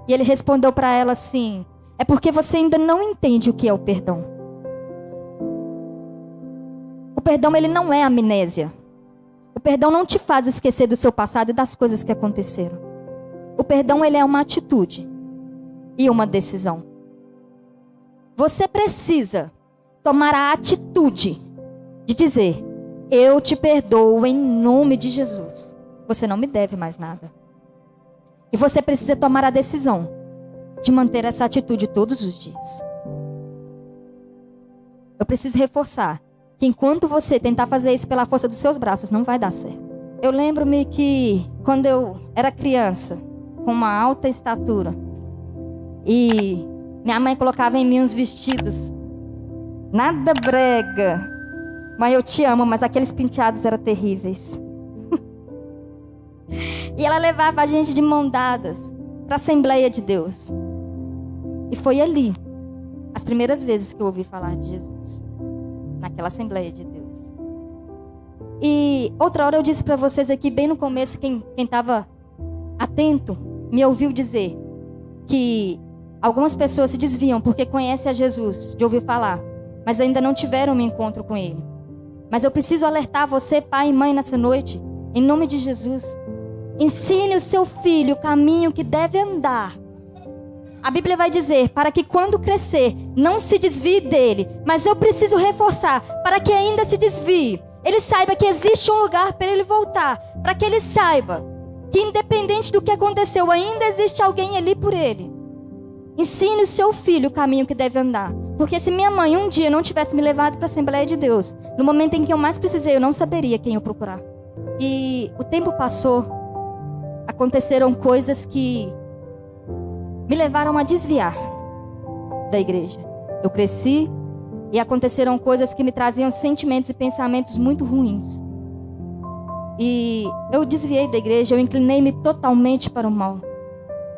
E ele respondeu para ela assim: é porque você ainda não entende o que é o perdão. O perdão, ele não é amnésia. O perdão não te faz esquecer do seu passado e das coisas que aconteceram. O perdão, ele é uma atitude e uma decisão. Você precisa tomar a atitude de dizer: eu te perdoo em nome de Jesus. Você não me deve mais nada. E você precisa tomar a decisão de manter essa atitude todos os dias. Eu preciso reforçar que enquanto você tentar fazer isso pela força dos seus braços, não vai dar certo. Eu lembro-me que quando eu era criança, com uma alta estatura, e minha mãe colocava em mim uns vestidos, nada brega. Mãe, eu te amo, mas aqueles penteados eram terríveis. E ela levava a gente de mão dadas para a Assembleia de Deus. E foi ali, as primeiras vezes que eu ouvi falar de Jesus. Naquela Assembleia de Deus. E outra hora eu disse para vocês aqui, bem no começo, quem estava atento, me ouviu dizer que algumas pessoas se desviam porque conhecem a Jesus, de ouvir falar, mas ainda não tiveram um encontro com Ele. Mas eu preciso alertar você, pai e mãe, nessa noite, em nome de Jesus. Ensine o seu filho o caminho que deve andar. A Bíblia vai dizer, para que quando crescer, não se desvie dele. Mas eu preciso reforçar, para que ainda se desvie, ele saiba que existe um lugar para ele voltar. Para que ele saiba que independente do que aconteceu, ainda existe alguém ali por ele. Ensine o seu filho o caminho que deve andar. Porque se minha mãe um dia não tivesse me levado para a Assembleia de Deus, no momento em que eu mais precisei, eu não saberia quem eu procurar. E o tempo passou, aconteceram coisas que me levaram a desviar da igreja. Eu cresci e aconteceram coisas que me traziam sentimentos e pensamentos muito ruins. E eu desviei da igreja, eu inclinei-me totalmente para o mal.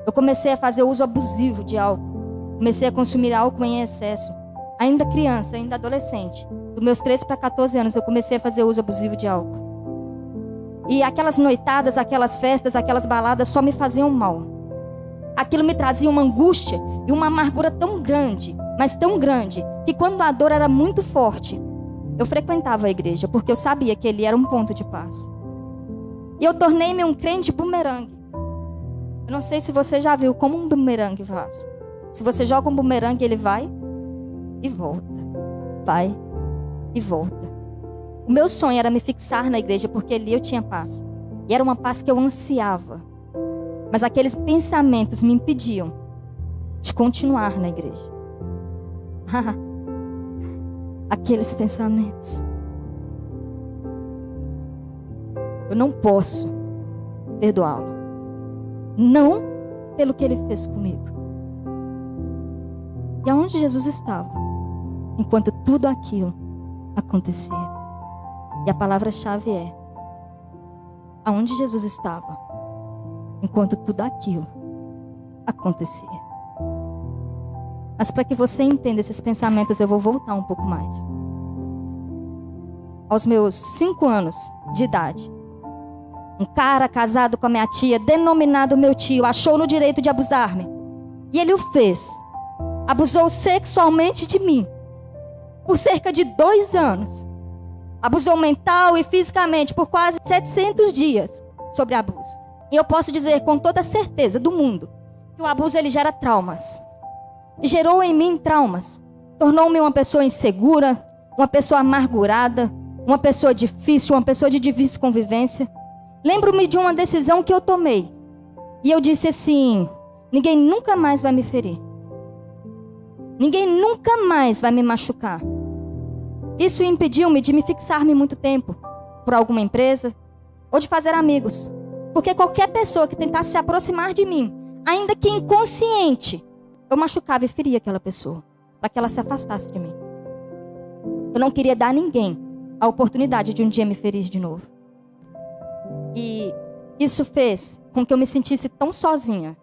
Eu comecei a fazer uso abusivo de álcool. Comecei a consumir álcool em excesso. Ainda criança, ainda adolescente. Dos meus 13 para 14 anos eu comecei a fazer uso abusivo de álcool. E aquelas noitadas, aquelas festas, aquelas baladas só me faziam mal. Aquilo me trazia uma angústia e uma amargura tão grande, mas tão grande, que quando a dor era muito forte, eu frequentava a igreja, porque eu sabia que ele era um ponto de paz. E eu tornei-me um crente bumerangue. Eu não sei se você já viu como um bumerangue faz. Se você joga um bumerangue, ele vai e volta. Vai e volta. O meu sonho era me fixar na igreja, porque ali eu tinha paz. E era uma paz que eu ansiava. Mas aqueles pensamentos me impediam de continuar na igreja. Aqueles pensamentos. Eu não posso perdoá-lo. Não pelo que ele fez comigo. E aonde Jesus estava enquanto tudo aquilo acontecia? E a palavra-chave é: aonde Jesus estava enquanto tudo aquilo acontecia. Mas para que você entenda esses pensamentos, eu vou voltar um pouco mais. Aos meus 5 anos de idade, um cara casado com a minha tia, denominado meu tio, achou no direito de abusar-me. E ele o fez. Abusou sexualmente de mim por cerca de 2 anos. Abusou mental e fisicamente por quase 700 dias sobre abuso. E eu posso dizer com toda a certeza do mundo que o abuso ele gera traumas. E gerou em mim traumas. Tornou-me uma pessoa insegura, uma pessoa amargurada, uma pessoa difícil, uma pessoa de difícil convivência. Lembro-me de uma decisão que eu tomei. E eu disse assim: ninguém nunca mais vai me ferir. Ninguém nunca mais vai me machucar. Isso impediu-me de me fixar-me muito tempo por alguma empresa ou de fazer amigos. Porque qualquer pessoa que tentasse se aproximar de mim, ainda que inconsciente, eu machucava e feria aquela pessoa, para que ela se afastasse de mim. Eu não queria dar a ninguém a oportunidade de um dia me ferir de novo. E isso fez com que eu me sentisse tão sozinha.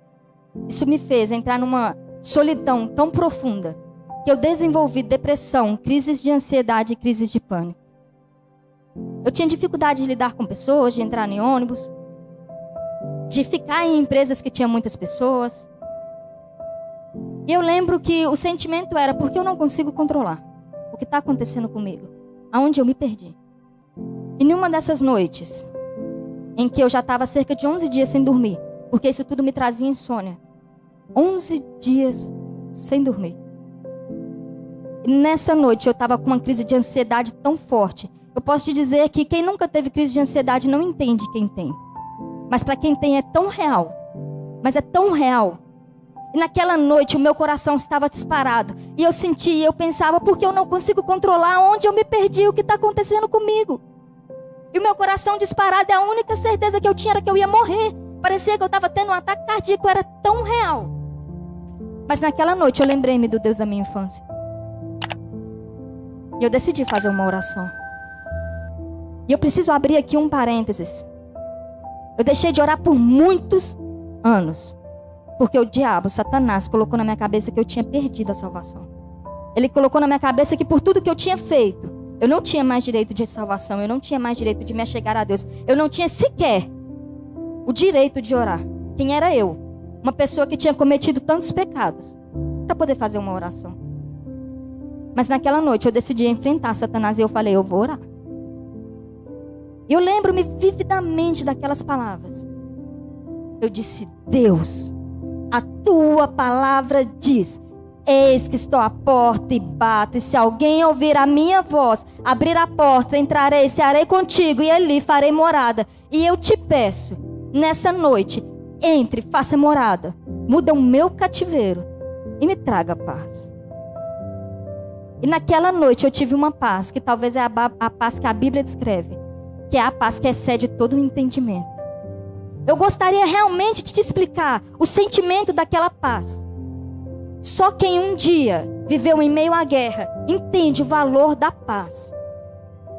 Isso me fez entrar numa solidão tão profunda que eu desenvolvi depressão, crises de ansiedade e crises de pânico. Eu tinha dificuldade de lidar com pessoas, de entrar em ônibus, de ficar em empresas que tinham muitas pessoas. E eu lembro que o sentimento era: porque eu não consigo controlar o que está acontecendo comigo, aonde eu me perdi. E numa dessas noites, em que eu já estava cerca de 11 dias sem dormir, porque isso tudo me trazia insônia. 11 dias sem dormir. E nessa noite eu estava com uma crise de ansiedade tão forte. Eu posso te dizer que quem nunca teve crise de ansiedade não entende quem tem. Mas para quem tem é tão real. Mas é tão real. E naquela noite o meu coração estava disparado. E eu sentia, eu pensava: porque eu não consigo controlar onde eu me perdi, o que está acontecendo comigo. E o meu coração disparado, é a única certeza que eu tinha era que eu ia morrer. Parecia que eu estava tendo um ataque cardíaco, era tão real. Mas naquela noite eu lembrei-me do Deus da minha infância. E eu decidi fazer uma oração. E eu preciso abrir aqui um parênteses. Eu deixei de orar por muitos anos. Porque o diabo, Satanás, colocou na minha cabeça que eu tinha perdido a salvação. Ele colocou na minha cabeça que por tudo que eu tinha feito, eu não tinha mais direito de salvação. Eu não tinha mais direito de me achegar a Deus. Eu não tinha sequer o direito de orar. Quem era eu? Uma pessoa que tinha cometido tantos pecados para poder fazer uma oração. Mas naquela noite eu decidi enfrentar Satanás e eu falei: eu vou orar. Eu lembro-me vividamente daquelas palavras. Eu disse: Deus, a tua palavra diz: eis que estou à porta e bato, e se alguém ouvir a minha voz, abrir a porta, entrarei, cearei contigo, e ali farei morada. E eu te peço, nessa noite, entre, faça morada, muda o meu cativeiro e me traga paz. E naquela noite eu tive uma paz, que talvez é a paz que a Bíblia descreve, que é a paz que excede todo o entendimento. Eu gostaria realmente de te explicar o sentimento daquela paz. Só quem um dia viveu em meio à guerra entende o valor da paz.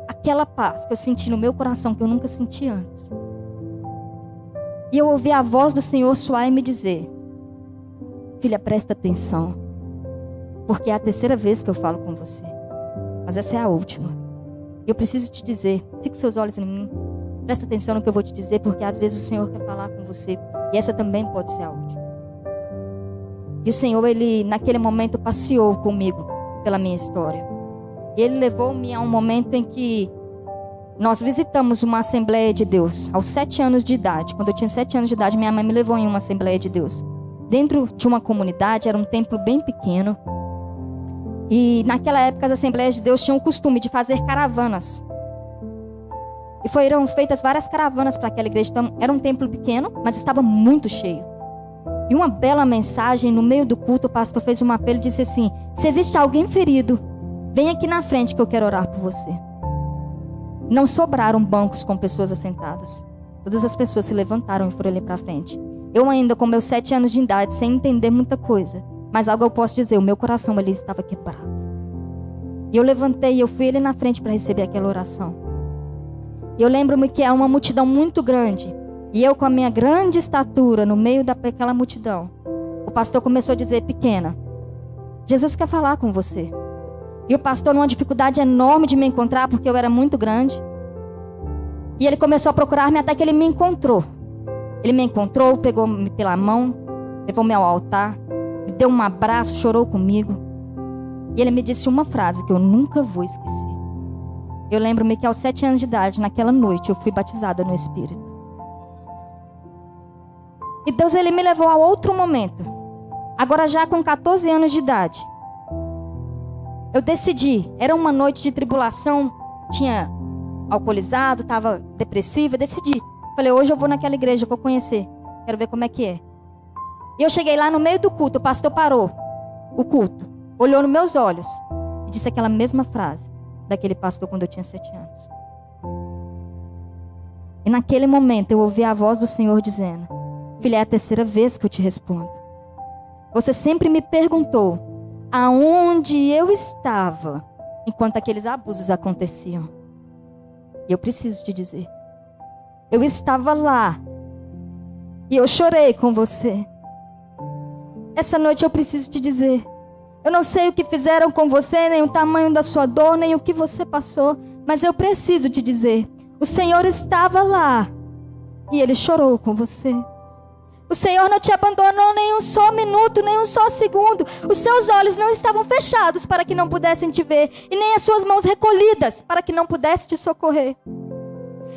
Aquela paz que eu senti no meu coração, que eu nunca senti antes. E eu ouvi a voz do Senhor soar e me dizer: filha, presta atenção, porque é a terceira vez que eu falo com você, mas essa é a última. E eu preciso te dizer, fique seus olhos em mim, presta atenção no que eu vou te dizer, porque às vezes o Senhor quer falar com você, e essa também pode ser a última. E o Senhor, Ele naquele momento passeou comigo pela minha história. E Ele levou-me a um momento em que nós visitamos uma Assembleia de Deus, aos 7 anos de idade. Quando eu tinha 7 anos de idade, minha mãe me levou em uma Assembleia de Deus. Dentro de uma comunidade, era um templo bem pequeno. E naquela época as Assembleias de Deus tinham o costume de fazer caravanas. E foram feitas várias caravanas para aquela igreja. Então, era um templo pequeno, mas estava muito cheio. E uma bela mensagem, no meio do culto, o pastor fez um apelo e disse assim: se existe alguém ferido, vem aqui na frente que eu quero orar por você. Não sobraram bancos com pessoas assentadas. Todas as pessoas se levantaram e foram ali para frente. Eu ainda com meus 7 anos de idade, sem entender muita coisa, mas algo eu posso dizer, o meu coração ali estava quebrado. E eu levantei e eu fui ali na frente para receber aquela oração. E eu lembro-me que era uma multidão muito grande. E eu com a minha grande estatura no meio daquela multidão, o pastor começou a dizer: pequena, Jesus quer falar com você. E o pastor numa dificuldade enorme de me encontrar, porque eu era muito grande. E ele começou a procurar-me até que ele me encontrou. Ele me encontrou, pegou-me pela mão, levou-me ao altar, me deu um abraço, chorou comigo. E ele me disse uma frase que eu nunca vou esquecer. Eu lembro-me que aos 7 anos de idade, naquela noite, eu fui batizada no Espírito. E Deus, Ele me levou a outro momento. Agora já com 14 anos de idade. Eu decidi, era uma noite de tribulação, tinha alcoolizado, estava depressiva, decidi. Falei: hoje eu vou naquela igreja, eu vou conhecer, quero ver como é que é. E eu cheguei lá no meio do culto, o pastor parou o culto, olhou nos meus olhos e disse aquela mesma frase daquele pastor quando eu tinha 7 anos. E naquele momento eu ouvi a voz do Senhor dizendo: filha, é a terceira vez que eu te respondo. Você sempre me perguntou aonde eu estava enquanto aqueles abusos aconteciam. E eu preciso te dizer, eu estava lá e eu chorei com você. Essa noite eu preciso te dizer, eu não sei o que fizeram com você, nem o tamanho da sua dor, nem o que você passou, mas eu preciso te dizer, o Senhor estava lá e Ele chorou com você. O Senhor não te abandonou nem um só minuto, nem um só segundo. Os seus olhos não estavam fechados para que não pudessem te ver, e nem as suas mãos recolhidas para que não pudesse te socorrer.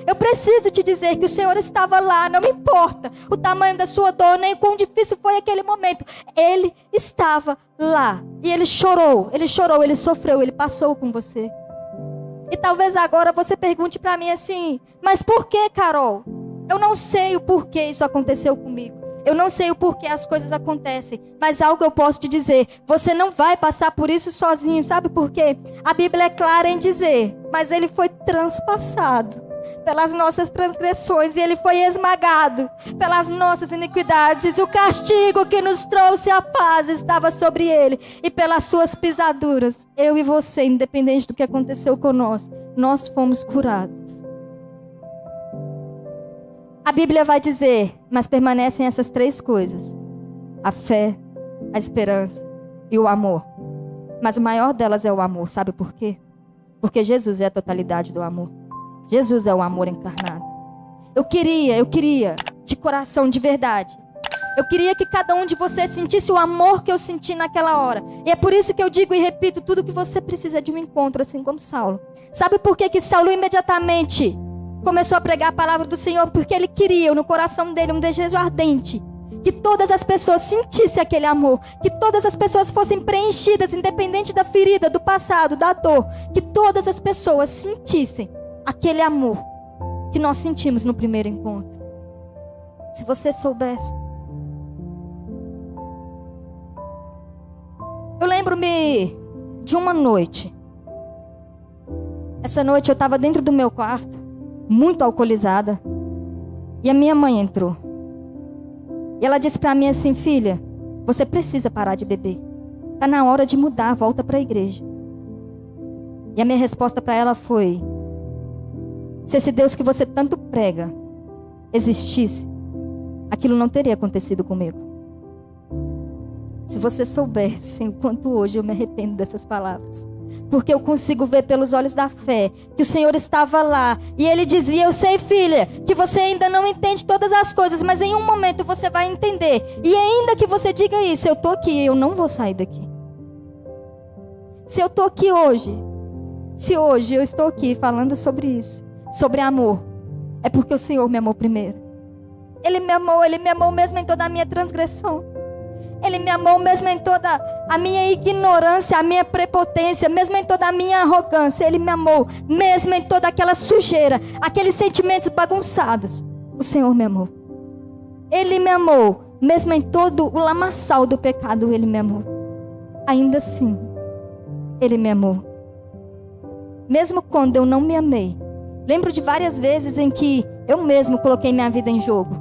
Eu preciso te dizer que o Senhor estava lá, não me importa o tamanho da sua dor, nem o quão difícil foi aquele momento. Ele estava lá. E Ele chorou, Ele sofreu, Ele passou com você. E talvez agora você pergunte para mim assim, mas por que, Carol? Eu não sei o porquê isso aconteceu comigo. Eu não sei o porquê as coisas acontecem. Mas algo eu posso te dizer, você não vai passar por isso sozinho. Sabe por quê? A Bíblia é clara em dizer, mas Ele foi transpassado pelas nossas transgressões, e Ele foi esmagado pelas nossas iniquidades. O castigo que nos trouxe a paz estava sobre Ele, e pelas suas pisaduras, eu e você, independente do que aconteceu conosco, nós fomos curados. A Bíblia vai dizer, mas permanecem essas três coisas: a fé, a esperança e o amor. Mas o maior delas é o amor. Sabe por quê? Porque Jesus é a totalidade do amor. Jesus é o amor encarnado. Eu queria, de coração, de verdade, eu queria que cada um de vocês sentisse o amor que eu senti naquela hora. E é por isso que eu digo e repito, tudo que você precisa de um encontro, assim como Saulo. Sabe por que Saulo imediatamente começou a pregar a palavra do Senhor? Porque ele queria, no coração dele, um desejo ardente, que todas as pessoas sentissem aquele amor, que todas as pessoas fossem preenchidas, independente da ferida, do passado, da dor, que todas as pessoas sentissem aquele amor que nós sentimos no primeiro encontro. Se você soubesse. Eu lembro-me de uma noite. Essa noite eu estava dentro do meu quarto, muito alcoolizada, e a minha mãe entrou. E ela disse para mim assim: filha, você precisa parar de beber. Está na hora de mudar, volta para a igreja. E a minha resposta para ela foi: se esse Deus que você tanto prega existisse, aquilo não teria acontecido comigo. Se você soubesse o quanto hoje eu me arrependo dessas palavras. Porque eu consigo ver pelos olhos da fé que o Senhor estava lá. E Ele dizia: eu sei, filha, que você ainda não entende todas as coisas, mas em um momento você vai entender. E ainda que você diga isso, eu estou aqui, eu não vou sair daqui. Se eu estou aqui hoje, se hoje eu estou aqui falando sobre isso, sobre amor, é porque o Senhor me amou primeiro. Ele me amou mesmo em toda a minha transgressão. Ele me amou mesmo em toda a minha ignorância, a minha prepotência, mesmo em toda a minha arrogância. Ele me amou mesmo em toda aquela sujeira, aqueles sentimentos bagunçados. O Senhor me amou. Ele me amou mesmo em todo o lamaçal do pecado. Ele me amou. Ainda assim, Ele me amou. Mesmo quando eu não me amei. Lembro de várias vezes em que eu mesmo coloquei minha vida em jogo.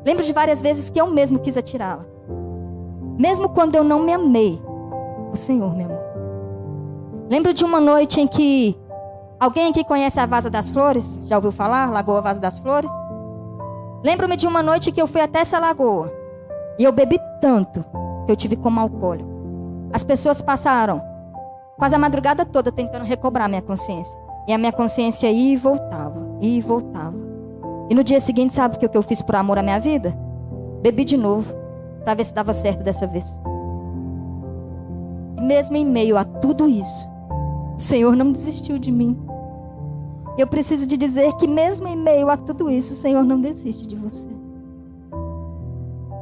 Lembro de várias vezes que eu mesmo quis atirá-la. Mesmo quando eu não me amei, o Senhor me amou. Lembro de uma noite em que... Alguém aqui conhece a Vaza das Flores? Já ouviu falar? Lagoa Vaza das Flores? Lembro-me de uma noite que eu fui até essa lagoa. E eu bebi tanto que eu tive como alcoólico. As pessoas passaram quase a madrugada toda tentando recobrar minha consciência. E a minha consciência ia e voltava, ia e voltava. E no dia seguinte, sabe o que eu fiz por amor à minha vida? Bebi de novo, para ver se dava certo dessa vez. E mesmo em meio a tudo isso, o Senhor não desistiu de mim. Eu preciso de dizer que mesmo em meio a tudo isso, o Senhor não desiste de você.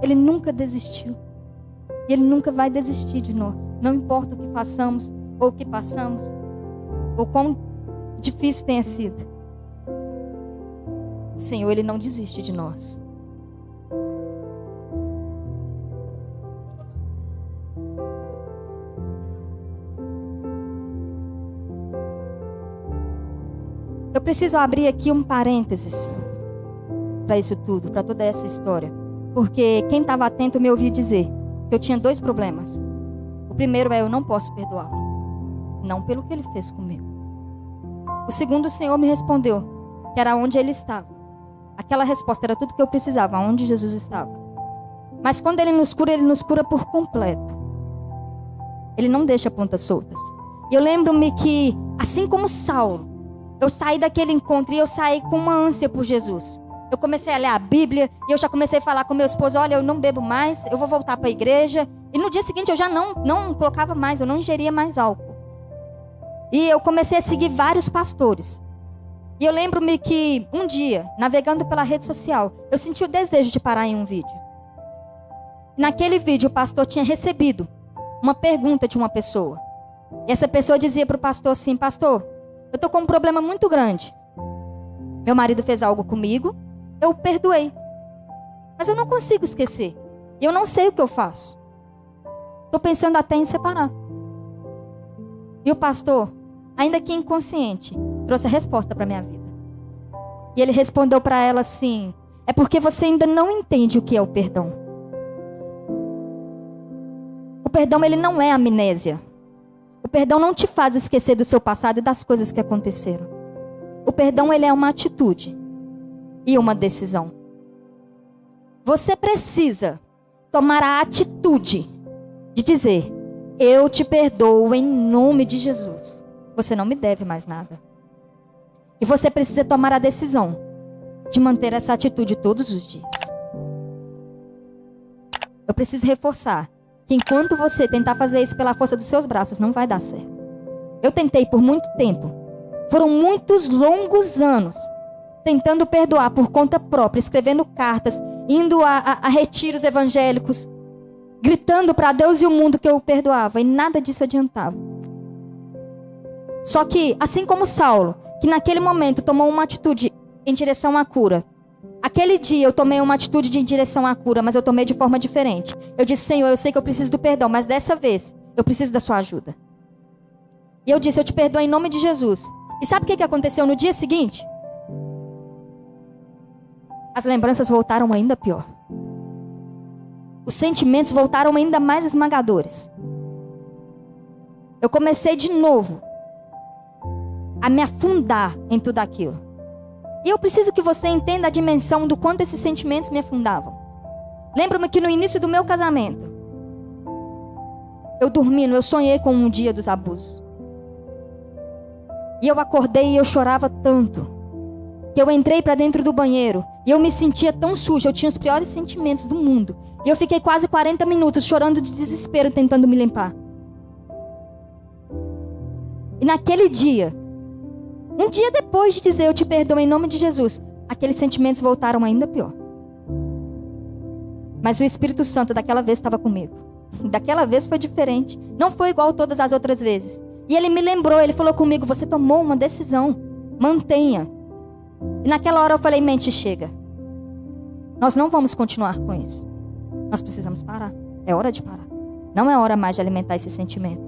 Ele nunca desistiu. E Ele nunca vai desistir de nós. Não importa o que façamos, ou o que passamos, ou quão difícil tenha sido. O Senhor, Ele não desiste de nós. Eu preciso abrir aqui um parênteses para isso tudo, para toda essa história. Porque quem estava atento me ouviu dizer que eu tinha 2 problemas. O primeiro é: eu não posso perdoá-lo. Não pelo que ele fez comigo. O segundo, o Senhor me respondeu que era onde ele estava. Aquela resposta era tudo que eu precisava, onde Jesus estava. Mas quando Ele nos cura por completo. Ele não deixa pontas soltas. E eu lembro-me que, assim como Saulo, eu saí daquele encontro e eu saí com uma ânsia por Jesus. Eu comecei a ler a Bíblia e eu já comecei a falar com meu esposo, olha, eu não bebo mais, eu vou voltar para a igreja. E no dia seguinte eu já não colocava mais, eu não ingeria mais álcool. E eu comecei a seguir vários pastores. E eu lembro-me que um dia, navegando pela rede social, eu senti o desejo de parar em um vídeo. Naquele vídeo o pastor tinha recebido uma pergunta de uma pessoa. E essa pessoa dizia para o pastor assim, pastor, eu estou com um problema muito grande. Meu marido fez algo comigo, eu o perdoei. Mas eu não consigo esquecer. E eu não sei o que eu faço. Estou pensando até em separar. E o pastor, ainda que inconsciente, trouxe a resposta para a minha vida. E ele respondeu para ela assim, é porque você ainda não entende o que é o perdão. O perdão, ele não é amnésia. O perdão não te faz esquecer do seu passado e das coisas que aconteceram. O perdão, ele é uma atitude e uma decisão. Você precisa tomar a atitude de dizer, eu te perdoo em nome de Jesus. Você não me deve mais nada. E você precisa tomar a decisão de manter essa atitude todos os dias. Eu preciso reforçar que enquanto você tentar fazer isso pela força dos seus braços, não vai dar certo. Eu tentei por muito tempo. Foram muitos longos anos tentando perdoar por conta própria, escrevendo cartas, indo a retiros evangélicos, gritando para Deus e o mundo que eu perdoava, e nada disso adiantava. Só que, assim como Saulo, que naquele momento tomou uma atitude em direção à cura, aquele dia eu tomei uma atitude em direção à cura, mas eu tomei de forma diferente. Eu disse, Senhor, eu sei que eu preciso do perdão, mas dessa vez eu preciso da sua ajuda. E eu disse, eu te perdoo em nome de Jesus. E sabe o que aconteceu no dia seguinte? As lembranças voltaram ainda pior. Os sentimentos voltaram ainda mais esmagadores. Eu comecei de novo a me afundar em tudo aquilo. E eu preciso que você entenda a dimensão do quanto esses sentimentos me afundavam. Lembro-me que no início do meu casamento, eu dormindo, eu sonhei com um dia dos abusos. E eu acordei e eu chorava tanto, que eu entrei para dentro do banheiro e eu me sentia tão suja, eu tinha os piores sentimentos do mundo. E eu fiquei quase 40 minutos chorando de desespero, tentando me limpar. E naquele dia, um dia depois de dizer eu te perdoo em nome de Jesus, aqueles sentimentos voltaram ainda pior. Mas o Espírito Santo daquela vez estava comigo. Daquela vez foi diferente. Não foi igual todas as outras vezes. E ele me lembrou, ele falou comigo, você tomou uma decisão, mantenha. E naquela hora eu falei, mente, chega. Nós não vamos continuar com isso. Nós precisamos parar. É hora de parar. Não é hora mais de alimentar esse sentimento.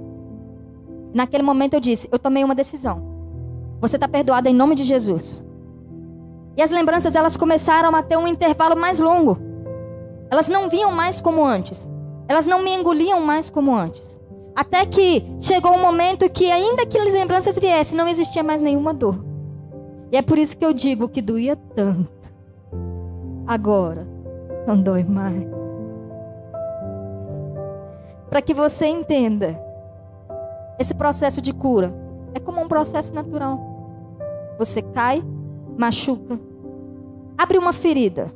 Naquele momento eu disse, eu tomei uma decisão. Você está perdoada em nome de Jesus. E as lembranças, elas começaram a ter um intervalo mais longo. Elas não vinham mais como antes. Elas não me engoliam mais como antes. Até que chegou um momento que ainda que as lembranças viessem, não existia mais nenhuma dor. E é por isso que eu digo que doía tanto. Agora, não dói mais. Para que você entenda, esse processo de cura é como um processo natural. Você cai, machuca, abre uma ferida.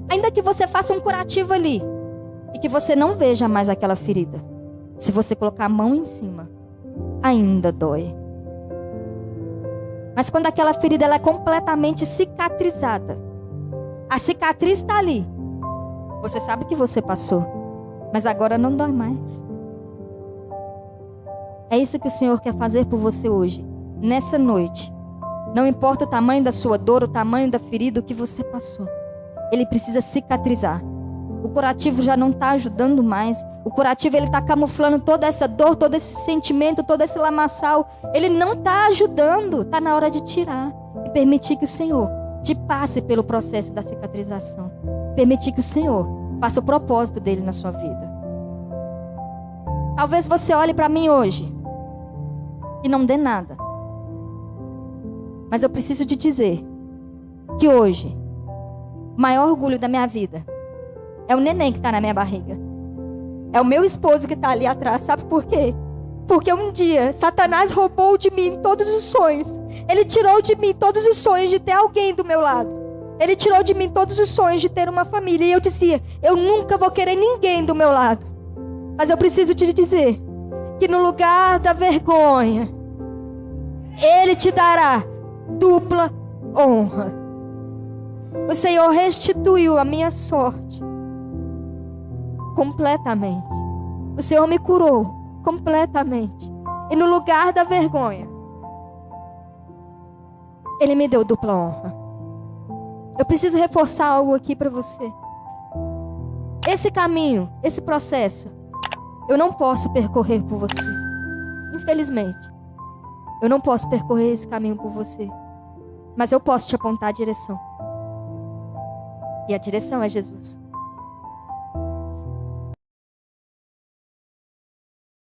Ainda que você faça um curativo ali e que você não veja mais aquela ferida, se você colocar a mão em cima, ainda dói. Mas quando aquela ferida ela é completamente cicatrizada, a cicatriz está ali. Você sabe que você passou, mas agora não dói mais. É isso que o Senhor quer fazer por você hoje, nessa noite. Não importa o tamanho da sua dor, o tamanho da ferida, o que você passou. Ele precisa cicatrizar. O curativo já não está ajudando mais. O curativo, ele está camuflando toda essa dor, todo esse sentimento, todo esse lamaçal. Ele não está ajudando. Está na hora de tirar e permitir que o Senhor te passe pelo processo da cicatrização. Permitir que o Senhor faça o propósito dele na sua vida. Talvez você olhe para mim hoje e não dê nada. Mas eu preciso te dizer que hoje, o maior orgulho da minha vida é o neném que está na minha barriga. É o meu esposo que está ali atrás. Sabe por quê? Porque um dia Satanás roubou de mim todos os sonhos. Ele tirou de mim todos os sonhos de ter alguém do meu lado. Ele tirou de mim todos os sonhos de ter uma família. E eu dizia, eu nunca vou querer ninguém do meu lado. Mas eu preciso te dizer que no lugar da vergonha, Ele te dará dupla honra. O Senhor restituiu a minha sorte completamente. O Senhor me curou completamente. E no lugar da vergonha, Ele me deu dupla honra. Eu preciso reforçar algo aqui para você. Esse caminho, esse processo, eu não posso percorrer por você. Infelizmente, eu não posso percorrer esse caminho por você. Mas eu posso te apontar a direção. E a direção é Jesus.